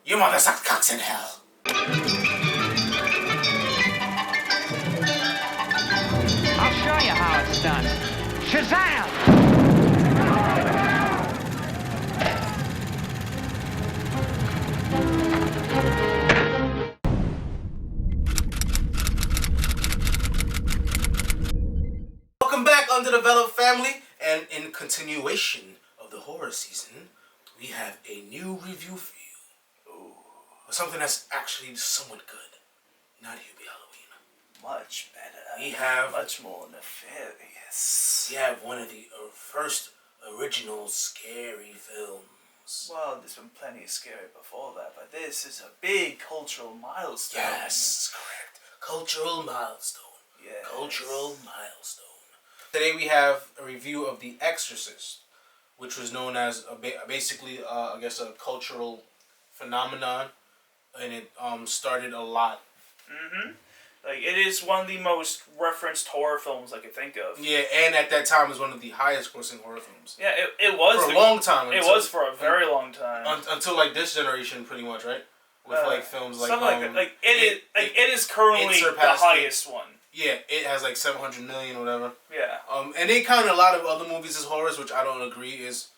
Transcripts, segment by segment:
You mother sucked cocks in hell. I'll show you how it's done. Shazam! Welcome back, Underdeveloped family, and in continuation of the horror season, we have a new review for you. Ooh. Something that's actually somewhat good. Not Hubie Halloween. Much better. We have much more nefarious. We have one of the first original scary films. Well, there's been plenty scary before that, but this is a big cultural milestone. Yes, correct. Cultural milestone. Yes. Cultural milestone. Today we have a review of The Exorcist, which was known as basically, I guess, a cultural phenomenon, and it started a lot. Mm-hmm. Like, it is one of the most referenced horror films I could think of. Yeah, and at that time it was one of the highest grossing horror films. Yeah, it was. For a long time. It was for a very long time. Until, like, this generation, pretty much, right? With, like, films like... Something like that. Like, it is currently the highest one. Yeah, it has, like, 700 million or whatever. Yeah. And they count a lot of other movies as horrors, which I don't agree is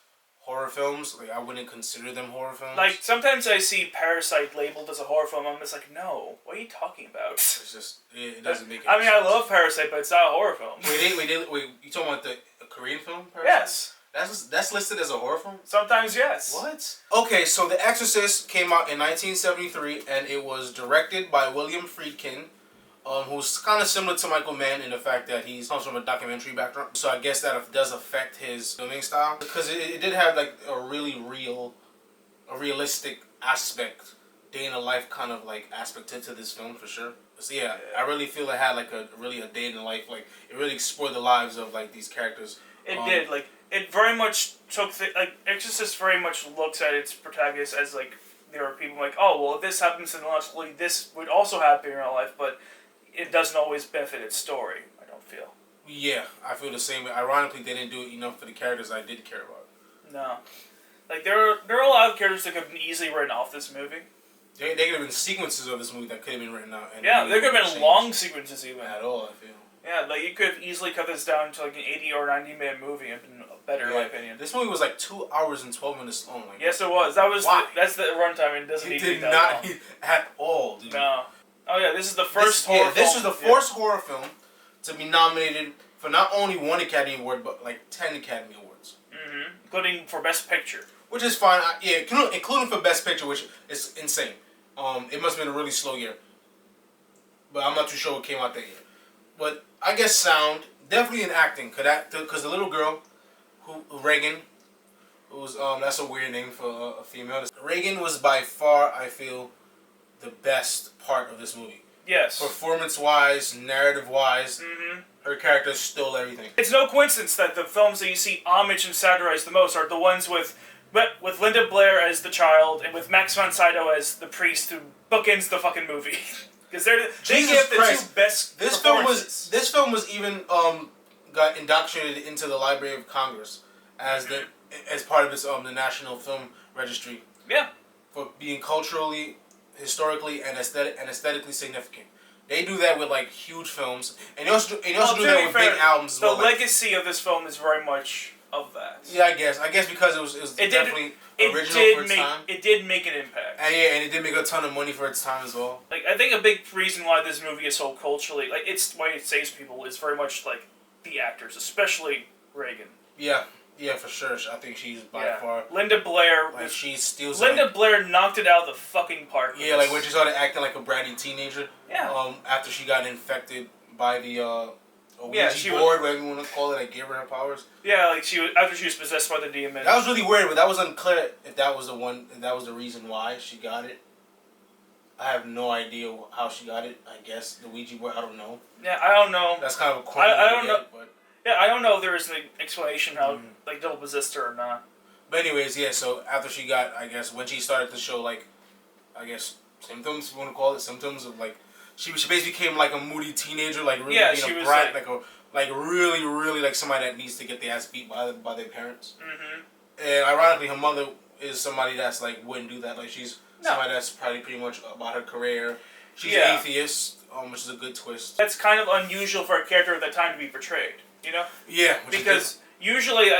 horror films. Like, I wouldn't consider them horror films. Like, sometimes I see Parasite labeled as a horror film, I'm just like, no, what are you talking about? It's just, it doesn't make any I mean, sense. I love Parasite, but it's not a horror film. Wait, you talking about the Korean film, Parasite? Yes. That's listed as a horror film? Sometimes, yes. What? Okay, so The Exorcist came out in 1973, and it was directed by William Friedkin, who's kind of similar to Michael Mann in the fact that he comes from a documentary background. So I guess that does affect his filming style, because it did have, like, a really realistic aspect, day in the life kind of, like, aspect to this film for sure. So yeah, I really feel it had, like, a day in the life, like, it really explored the lives of, like, these characters. It did, like, it very much took like, Exorcist very much looks at its protagonist as, like, there are people like, oh, well, if this happens, then logically this would also happen in real life, but it doesn't always benefit its story, I don't feel. Yeah, I feel the same way. Ironically, they didn't do it enough for the characters I did care about. No. Like, there are a lot of characters that could have been easily written off this movie. They could have been sequences of this movie that could have been written out. And yeah, there could have been long sequences even. At all, I feel. Yeah, like, you could have easily cut this down to, like, an 80 or 90-minute movie and been better, in my opinion. This movie was, like, 2 hours and 12 minutes long. Like, yes, it was. That's the runtime, and it doesn't need to be that long. It did not at all, dude. No. Oh, yeah, this is the first horror film. This was the first horror film to be nominated for not only one Academy Award, but, like, 10 Academy Awards. Mm-hmm. Including for Best Picture. Which is fine. Including for Best Picture, which is insane. It must have been a really slow year. But I'm not too sure what came out that year. But I guess sound, definitely in acting, because the little girl, Reagan, who's that's a weird name for a female. Reagan was by far, I feel, the best part of this movie. Yes. Performance-wise, narrative-wise, her character stole everything. It's no coincidence that the films that you see homage and satirize the most are the ones with Linda Blair as the child and with Max von Sydow as the priest who bookends the fucking movie. Because they give the two best performances. This film was even got indoctrinated into the Library of Congress as part of its the National Film Registry. Yeah. For being culturally, historically, and aesthetically significant. They do that with, like, huge films, and they also do that with big albums as well. The legacy of this film is very much of that. Yeah, I guess because it was definitely original for its time. It did make an impact. And it did make a ton of money for its time as well. Like, I think a big reason why this movie is so culturally, like, it's why it saves people is very much, like, the actors, especially Reagan. Yeah, for sure. I think she's by far. Linda Blair. Like, she steals. Linda Blair knocked it out of the fucking park. Yeah, like when she started acting like a bratty teenager. Yeah. After she got infected by the Ouija board, whatever you want to call it, that gave her her powers. Yeah, like after she was possessed by the demon. That was really weird, but that was unclear if that was the reason why she got it. I have no idea how she got it. I guess the Ouija board. I don't know. Yeah, I don't know. That's kind of a corny. I don't know. But yeah, I don't know if there is an explanation how like double possessed her or not. But anyways, yeah. So after she got, I guess when she started to show, like, I guess symptoms, if you want to call it symptoms of, like, she basically became like a moody teenager, like really being a brat, like really like somebody that needs to get their ass beat by their parents. Mm-hmm. And ironically, her mother is somebody that's like wouldn't do that. Like she's Somebody that's probably pretty much about her career. She's Yeah. an atheist, which is a good twist. That's kind of unusual for a character at that time to be portrayed, you know? Yeah, Because usually,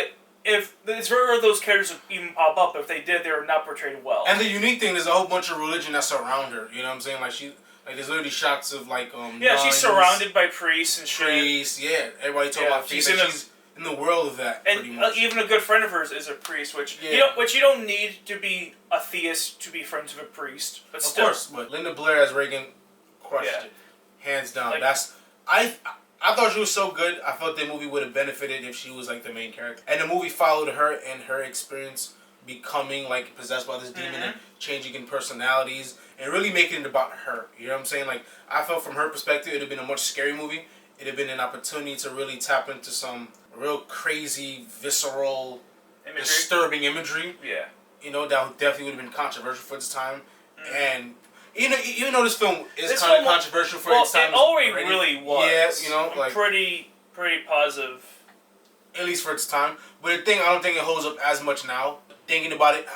if it's very rare those characters would even pop up, if they did, they were not portrayed well. And the unique thing is a whole bunch of religion that's around her. You know what I'm saying? Like there's literally shots of yeah, she's surrounded by priests and shit. priests. Yeah, everybody talking about faith. She's in the world of that. And pretty much. even a good friend of hers is a priest, which Yeah. you don't need to be a theist to be friends with a priest. But Of still, course, but Linda Blair as Reagan crushed it, hands down. Like- I thought she was so good. I felt the movie would have benefited if she was like the main character. And the movie followed her and her experience becoming like possessed by this demon and changing in personalities and really making it about her. You know what I'm saying? Like I felt from her perspective, it'd have been a much scary movie. It'd have been an opportunity to really tap into some real crazy, visceral, disturbing imagery. Yeah. You know, that definitely would have been controversial for its time. And even though this film is kind of controversial for its time, it already really was. Yeah, you know, I'm like pretty positive. At least for its time. But the thing, I don't think it holds up as much now. Thinking about it,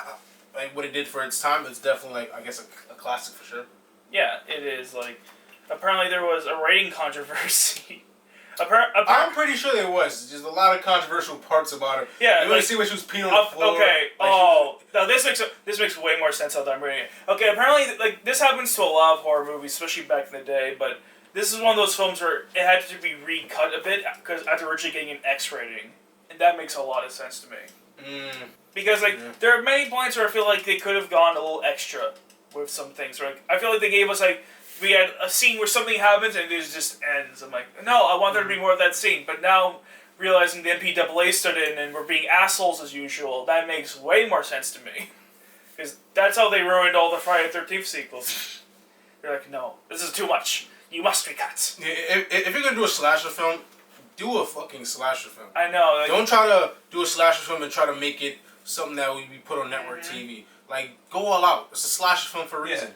like what it did for its time, it's definitely like I guess a classic for sure. Yeah, it is. Like, apparently there was a rating controversy. I'm pretty sure there was. There's a lot of controversial parts about her. Yeah, you want to see when she was peeing on the floor. Okay. Now this makes way more sense now that I'm reading it. Okay, apparently like this happens to a lot of horror movies, especially back in the day. But this is one of those films where it had to be recut a bit because after originally getting an X rating, and that makes a lot of sense to me. Because there are many points where I feel like they could have gone a little extra with some things. Like I feel like they gave us we had a scene where something happens and it just ends. I'm like, no, I want there to be more of that scene. But now, realizing the MPAA stood in and we're being assholes as usual, that makes way more sense to me. Because that's how they ruined all the Friday the 13th sequels. They're like, no, this is too much. You must recut. Yeah, if you're going to do a slasher film, do a fucking slasher film. I know. Like, don't try to do a slasher film and try to make it something that would be put on network TV. Like, go all out. It's a slasher film for a reason.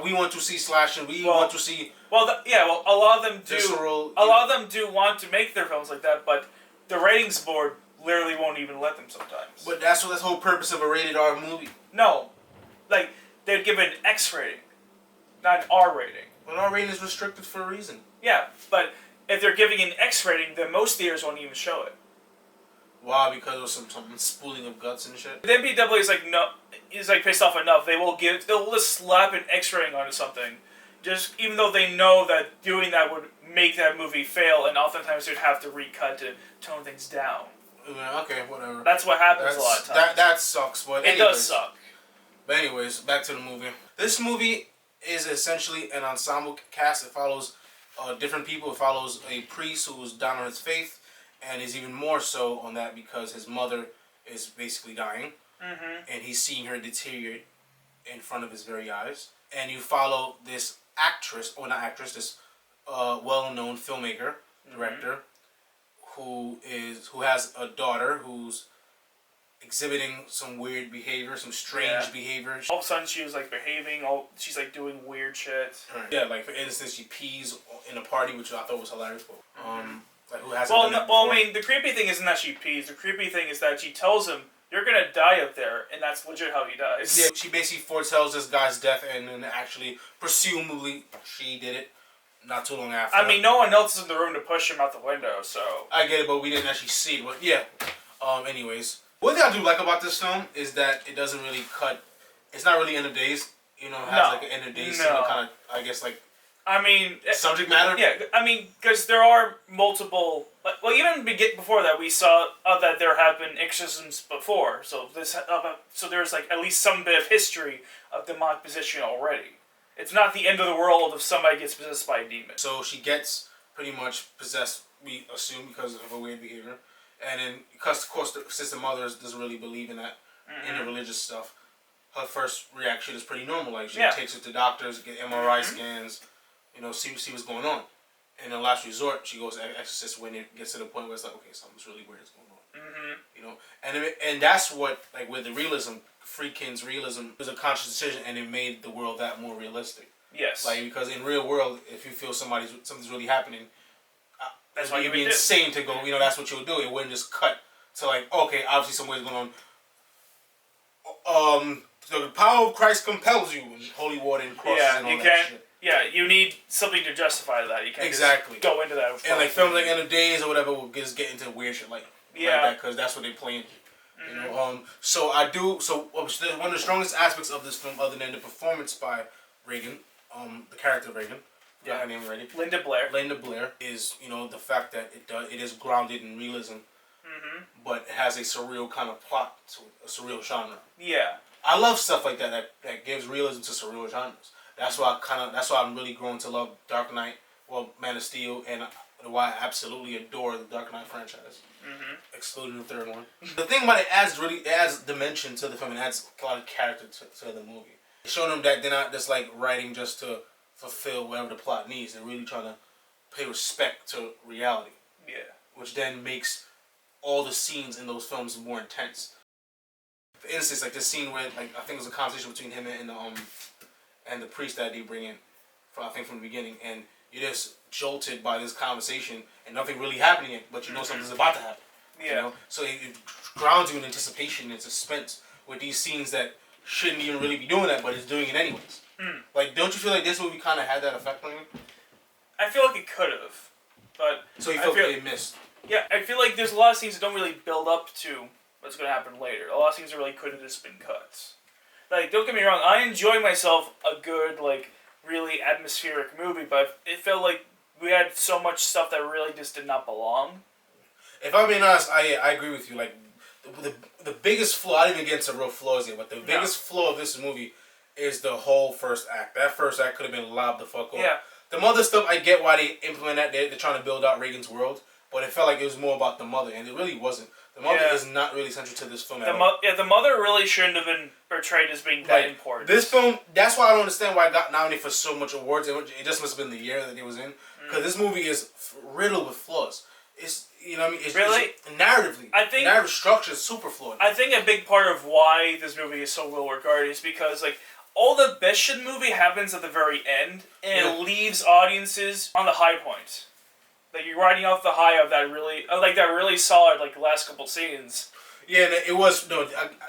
We want to see slasher. We want to see. A lot of them do. Visceral, a lot of them do want to make their films like that, but the ratings board literally won't even let them sometimes. But that's the whole purpose of a rated R movie. No, like they'd give it an X rating, not an R rating. But R rating is restricted for a reason. Yeah, but if they're giving an X rating, then most theaters won't even show it. Wow, because of some spooling of guts and shit. The MPAA is pissed off enough. They'll just slap an X rating onto something, just even though they know that doing that would make that movie fail, and oftentimes they'd have to recut to tone things down. Yeah, okay, whatever. That's what happens a lot of times. That sucks, but it does suck. But anyways, back to the movie. This movie is essentially an ensemble cast. It follows different people. It follows a priest who's down on his faith. And is even more so on that because his mother is basically dying. And he's seeing her deteriorate in front of his very eyes. And you follow this actress, or not actress, this well-known filmmaker, director, who has a daughter who's exhibiting some weird behavior, some strange behavior. All of a sudden she was like behaving, she's like doing weird shit. Yeah, like for instance, she pees in a party, which I thought was hilarious. Like who hasn't well, done that before? I mean, the creepy thing isn't that she pees. The creepy thing is that she tells him, "You're gonna die up there," and that's legit how he dies. Yeah, she basically foretells this guy's death, and then actually, presumably, she did it not too long after. I mean, no one else is in the room to push him out the window, so... I get it, but we didn't actually see it. But yeah. Anyways, one thing I do like about this film is that it doesn't really cut. It's not really end of days. You know, it has like an end of days kind of, I guess, like. I mean, subject matter. Yeah, I mean, because there are multiple. Well, even before that, we saw that there have been exorcisms before. So so there's like at least some bit of history of demonic possession already. It's not the end of the world if somebody gets possessed by a demon. So she gets pretty much possessed, we assume, because of her weird behavior, and then because of course since the mother doesn't really believe in that, in the religious stuff, her first reaction is pretty normal. Like she takes her to doctors, get MRI scans. You know, see what's going on. And in last resort, she goes to Exorcist when it gets to the point where it's like, okay, something's really weird is going on. You know, and that's what, like, with the realism, Friedkin's realism was a conscious decision, and it made the world that more realistic. Yes. Like, because in real world, if you feel something's really happening, that's why you'd be insane to go. You know, that's what you would do. It wouldn't just cut to like, okay, obviously something's going on. the power of Christ compels you, and holy water and crosses and all you that can't. shit. Yeah, you need something to justify that. You can't Exactly. just go into that. And like films like End of Days or whatever will just get into weird shit like that because that's what they playing. You know, so I do. So one of the strongest aspects of this film, other than the performance by Reagan, the character Reagan, her name already, Linda Blair. Linda Blair is the fact that it is grounded in realism, but it has a surreal kind of plot to it, a surreal genre. Yeah. I love stuff like that that gives realism to surreal genres. That's why I'm really growing to love Dark Knight, Man of Steel, and why I absolutely adore the Dark Knight franchise. Excluding the third one. The thing about it adds dimension to the film and adds a lot of character to the movie. Showing them that they're not just like writing just to fulfill whatever the plot needs. They're really trying to pay respect to reality. Yeah. Which then makes all the scenes in those films more intense. For instance, like this scene where I think it was a conversation between him and the priest that they bring in, from the beginning, and you're just jolted by this conversation and nothing really happening yet, but you know something's about to happen. Yeah. You know? So it grounds you in anticipation and suspense with these scenes that shouldn't even really be doing that, but it's doing it anyways. Like, don't you feel like this movie kind of had that effect on you? I feel like it could have, but so you felt it missed. Yeah, I feel like there's a lot of scenes that don't really build up to what's going to happen later. A lot of scenes that really could have just been cuts. Like, don't get me wrong, I enjoy myself a good, like, really atmospheric movie, but it felt like we had so much stuff that really just did not belong. If I'm being honest, I agree with you. Like, the biggest flaw, I didn't even get into real flaws yet, but the biggest flaw of this movie is the whole first act. That first act could have been lobbed the fuck off. Yeah. The mother stuff, I get why they implement that. They're trying to build out Reagan's world, but it felt like it was more about the mother, and it really wasn't. The mother is not really central to this film at all. The mother really shouldn't have been portrayed as being that important. This film, that's why I don't understand why it got nominated for so much awards. It just must have been the year that it was in. Because this movie is riddled with flaws. It's, you know what I mean? It's narratively. I think narrative structure is super flawed. I think a big part of why this movie is so well regarded is because, like, all the best shit movie happens at the very end, and it leaves audiences on the high point. Like, you're riding off the high of that really solid, like, last couple scenes. Yeah, it was,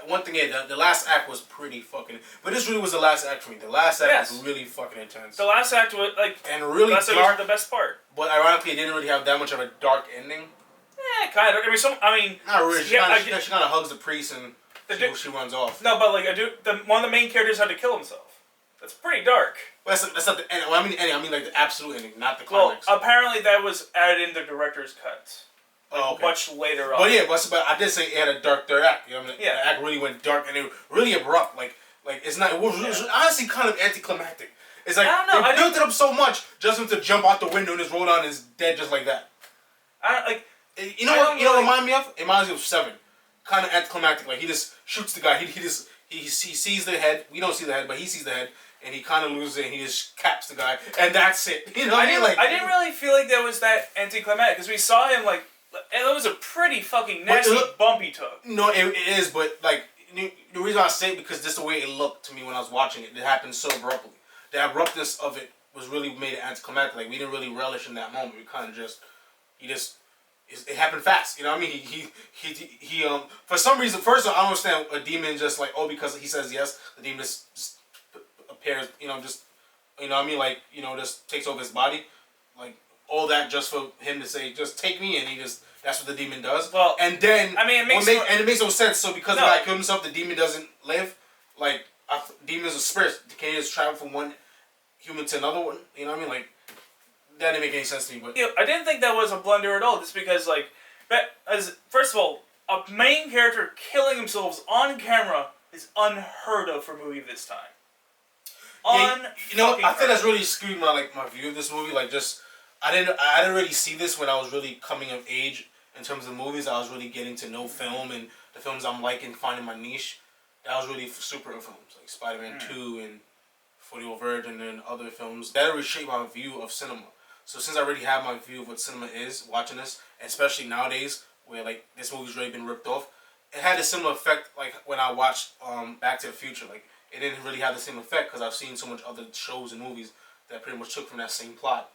one thing is, the last act was pretty fucking, but this really was the last act for me. The last act was really fucking intense. The last act was, like, and really dark. Was the best part. But ironically, it didn't really have that much of a dark ending. Yeah, kind of. Not really. She kind of hugs the priest and she runs off. No, but, like, one of the main characters had to kill himself. That's pretty dark. Well, that's not the ending. Well, I mean like the absolute ending, not the climax. Well, apparently that was added in the director's cut. Much later on. But yeah, but I did say it had a dark third act. You know what I mean? Yeah. The act really went dark and it was really abrupt. Like it's not. It was honestly kind of anticlimactic. It's like they built it up so much just for him to jump out the window and just roll down and is dead just like that. You know what? It reminds me of? It reminds me of Seven. Kind of anticlimactic. Like he just shoots the guy. He sees the head. We don't see the head, but he sees the head. And he kind of loses it, and he just caps the guy, and that's it. You know what I mean? Like, I didn't really feel like that was that anticlimactic, because we saw him, like, and it was a pretty fucking nasty bump he took. No, it is, but, like, the reason I say it, because just the way it looked to me when I was watching it, it happened so abruptly. The abruptness of it was really made it anticlimactic. Like, we didn't really relish in that moment. We kind of it happened fast. You know what I mean? He for some reason, first of all, I don't understand a demon just like, because he says yes, the demon just appears, just, what I mean, like, just takes over his body, like, all that just for him to say, just take me, and that's what the demon does. Well, and then, it makes no sense, so because the guy killed himself, the demon doesn't live, like, demons are spirits, can you just travel from one human to another one, you know what I mean, like, that didn't make any sense to me, but... I didn't think that was a blunder at all, just because, like, first of all, a main character killing themselves on camera is unheard of for a movie of this time. Yeah, I think that's really skewed my view of this movie. Like, just I didn't really see this when I was really coming of age in terms of movies. I was really getting to know film and the films I'm liking, finding my niche. That was really superhero films like Spider-Man 2 and 40-Year-Old Virgin and other films. That really shaped my view of cinema. So since I already have my view of what cinema is, watching this, especially nowadays where like this movie's really been ripped off, it had a similar effect like when I watched Back to the Future. Like, it didn't really have the same effect because I've seen so much other shows and movies that pretty much took from that same plot,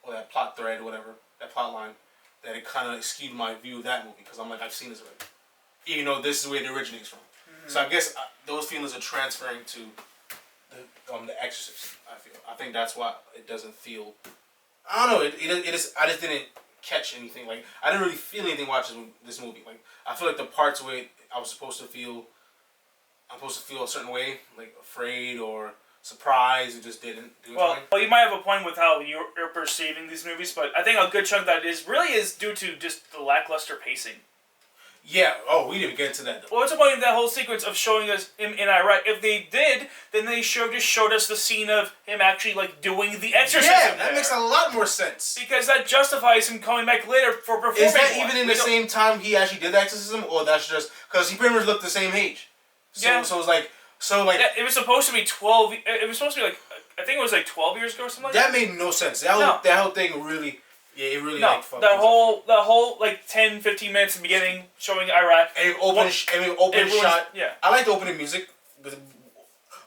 or that plot thread or whatever, that plot line, that it kind of skewed my view of that movie because I'm like, I've seen this already. Even though this is where it originates from. So I guess those feelings are transferring to the Exorcist. I think that's why it doesn't feel. I don't know. It is. I just didn't catch anything. Like I didn't really feel anything watching this movie. Like I feel like the parts where I was supposed to feel, I'm supposed to feel a certain way, like afraid or surprised. It just didn't do it. Well, you might have a point with how you're perceiving these movies, but I think a good chunk of that is due to just the lackluster pacing. Yeah. Oh, we didn't get into that. Well, what's the point of that whole sequence of showing us him in Iraq? If they did, then they just showed us the scene of him actually like doing the exorcism. Yeah, that makes a lot more sense. Because that justifies him coming back later for performing. Is that even in the same time he actually did the exorcism, or that's just because he pretty much looked the same age? So, yeah. So it's like yeah, it was supposed to be 12. It was supposed to be like I think it was like 12 years ago or something like that. That made no sense. That whole thing really. Yeah, it really like fucked. The whole like 10, 15 minutes in the beginning showing Iraq. And open shot. Yeah. I like the opening music, but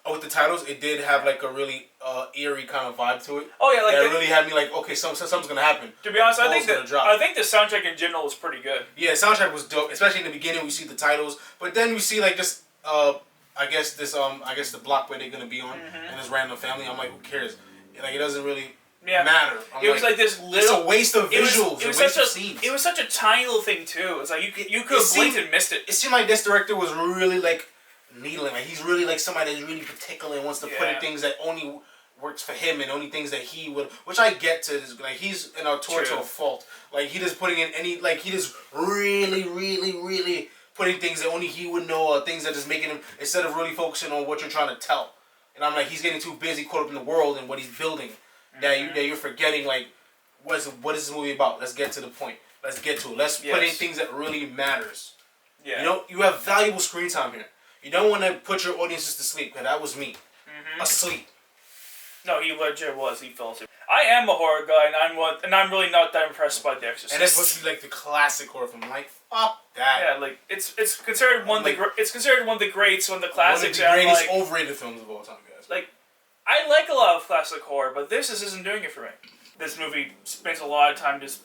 with the titles, it did have like a really eerie kind of vibe to it. Oh yeah, like that really had me like, okay, something's gonna happen. To be honest, I think the soundtrack in general was pretty good. Yeah, the soundtrack was dope, especially in the beginning. We see the titles, but then we see like this. I guess the block where they're gonna be on, and this random family. I'm like, who cares? Like it doesn't really. Matter. It was like this little. It's a waste of visuals. It was such a tiny little thing too. It's like you could have blinked and missed it. It seemed like this director was really like needling. Like he's really like somebody that's really particular and wants to put in things that only works for him and only things that he would. Which I get to. Like he's an auteur to a fault. Like he just putting in any. Like he just really putting things that only he would know, or things that just making him instead of really focusing on what you're trying to tell. And I'm like, he's getting too busy caught up in the world and what he's building. That you're forgetting like what is this movie about? Let's get to the point. Let's get to it. Let's put in things that really matters. Yeah. You know, you have valuable screen time here. You don't want to put your audiences to sleep, because that was me. Asleep. No, he legit was. He fell asleep. I am a horror guy, and I'm really not that impressed by The Exorcist. And it's supposed to be like the classic horror film. Like fuck that. Yeah, like it's considered one of the greats, one of the classics. One of the greatest overrated films of all time, guys. Like. I like a lot of classic horror, but this isn't doing it for me. This movie spends a lot of time just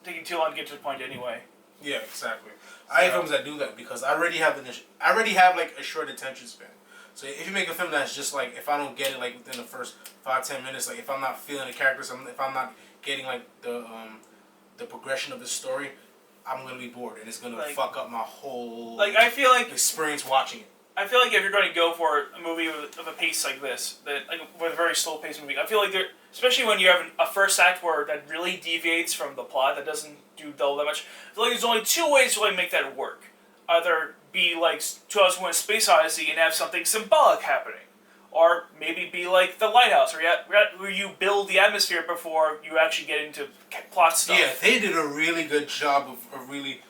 taking too long to get to the point anyway. Yeah, exactly. I have films that do that because I already have like a short attention span. So if you make a film that's just like, if I don't get it like within the first 5-10 minutes, like if I'm not feeling the characters, if I'm not getting like the progression of the story, I'm gonna be bored and it's gonna fuck up my whole I feel like experience watching it. I feel like if you're going to go for a movie of a pace like this, with a very slow paced movie, I feel like especially when you have a first act where that really deviates from the plot, that doesn't do all that much. I feel like there's only two ways to make that work. Either be like 2001: Space Odyssey and have something symbolic happening, or maybe be like The Lighthouse, where you build the atmosphere before you actually get into plot stuff. Yeah, they did a really good job of really.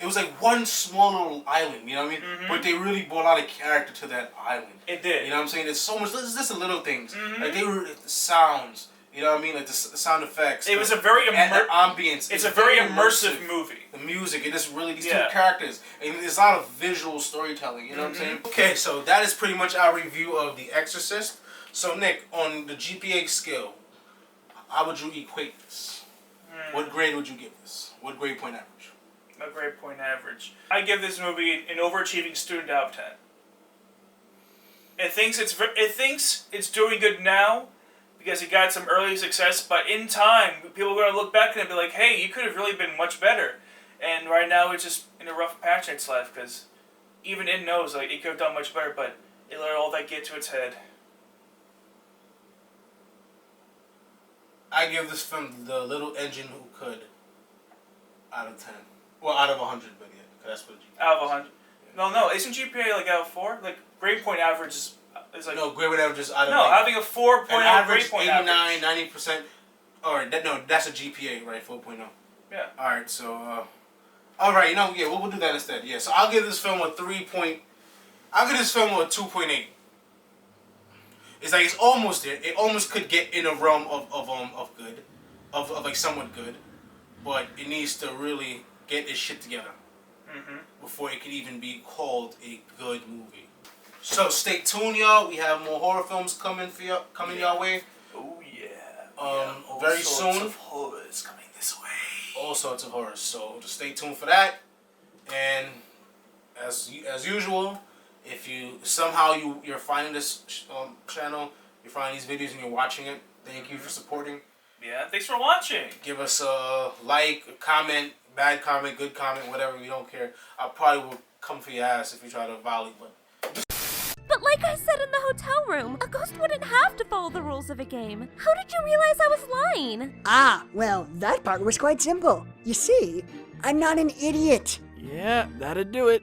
It was like one small little island, you know what I mean? But they really brought a lot of character to that island. It did. You know what I'm saying? There's so much. This is just the little things. Like they were the sounds. You know what I mean? Like the sound effects. It was a very ambience. It's a very immersive movie. The music. It just really these two characters. And there's a lot of visual storytelling. You know what I'm saying? Okay, so that is pretty much our review of The Exorcist. So Nick, on the GPA scale, how would you equate this? What grade would you give this? What grade point average? A grade point average. I give this movie an overachieving student out of 10. It thinks it's doing good now because it got some early success, but in time, people are going to look back and be like, hey, you could have really been much better. And right now, it's just in a rough patch it's left, because even it knows it could have done much better, but it let all that get to its head. I give this film the little engine who could out of 10. Well, out of 100, but yeah, because that's what GPA out of 100. No, isn't GPA out of 4? Grade point average is like... No, grade point average is out of... No, having a 4.0 average, grade point 89, average. 90%. Alright, that's a GPA, right? 4.0. Yeah. Alright, so... Alright, we'll do that instead. Yeah, so I'll give this film a 2.8. It's like, it's almost there. It almost could get in a realm of good. Of like, somewhat good. But it needs to really get its shit together before it could even be called a good movie. So stay tuned, y'all. We have more horror films coming your way. Oh yeah. Very soon. All sorts of horrors coming this way. All sorts of horrors. So just stay tuned for that. And as usual, if you somehow you're finding this channel, you're finding these videos and you're watching it, thank you for supporting. Yeah, thanks for watching. Give us a like, a comment, bad comment, good comment, whatever. We don't care. I probably will come for your ass if you try to volley, but. But like I said in the hotel room, a ghost wouldn't have to follow the rules of a game. How did you realize I was lying? Ah, well, that part was quite simple. You see, I'm not an idiot. Yeah, that'd do it.